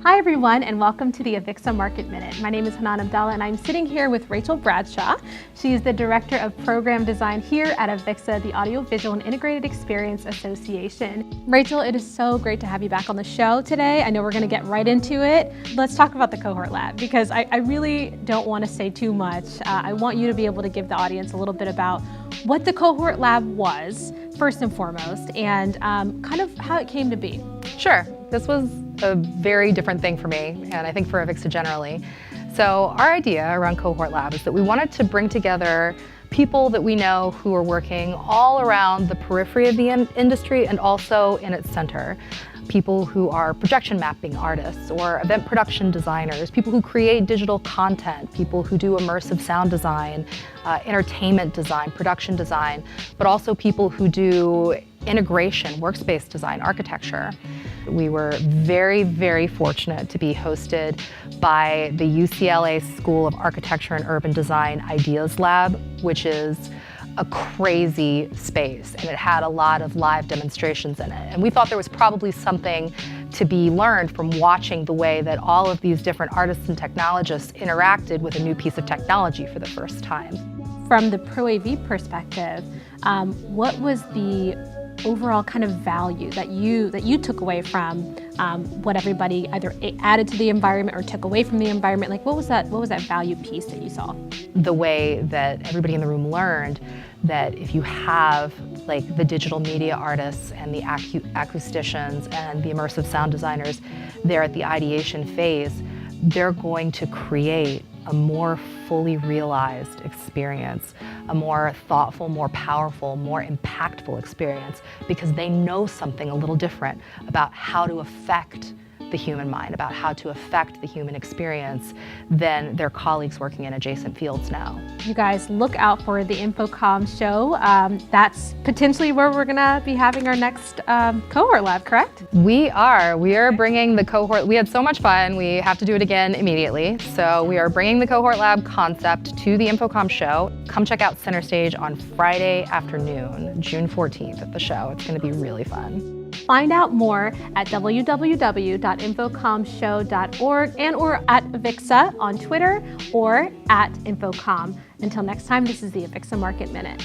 Hi everyone, and welcome to the AVIXA Market Minute. My name is Hanane Abdalla, and I'm sitting here with Rachel Bradshaw. She is the Director of Program Design here at AVIXA, the Audiovisual and Integrated Experience Association. Rachel, it is so great to have you back on the show today. I know we're going to get right into it. Let's talk about the Cohort Lab, because I really don't want to say too much. I want you to be able to give the audience a little bit about what the Cohort Lab was, first and foremost, and kind of how it came to be. Sure. This was a very different thing for me, and I think for AVIXA generally. So our idea around Cohort Lab is that we wanted to bring together people that we know who are working all around the periphery of the industry and also in its center. People who are projection mapping artists or event production designers, people who create digital content, people who do immersive sound design, entertainment design, production design, but also people who do integration, workspace design, architecture. We were very, very fortunate to be hosted by the UCLA School of Architecture and Urban Design Ideas Lab, which is a crazy space, and it had a lot of live demonstrations in it. And we thought there was probably something to be learned from watching the way that all of these different artists and technologists interacted with a new piece of technology for the first time. From the Pro AV perspective, what was the overall kind of value that you took away from what everybody either added to the environment or took away from the environment? Like, what was that value piece that you saw? The way that everybody in the room learned that if you have like the digital media artists and the acousticians and the immersive sound designers there at the ideation phase, they're going to create a more fully realized experience, a more thoughtful, more powerful, more impactful experience, because they know something a little different about how to affect the human mind, about how to affect the human experience than their colleagues working in adjacent fields now. You guys look out for the InfoComm show. That's potentially where we're gonna be having our next Cohort Lab, correct? We are bringing the Cohort, we had so much fun, we have to do it again immediately. So we are bringing the Cohort Lab concept to the InfoComm show. Come check out Center Stage on Friday afternoon, June 14th at the show. It's gonna be really fun. Find out more at www.infocommshow.org or at AVIXA on Twitter or at InfoComm. Until next time, this is the AVIXA Market Minute.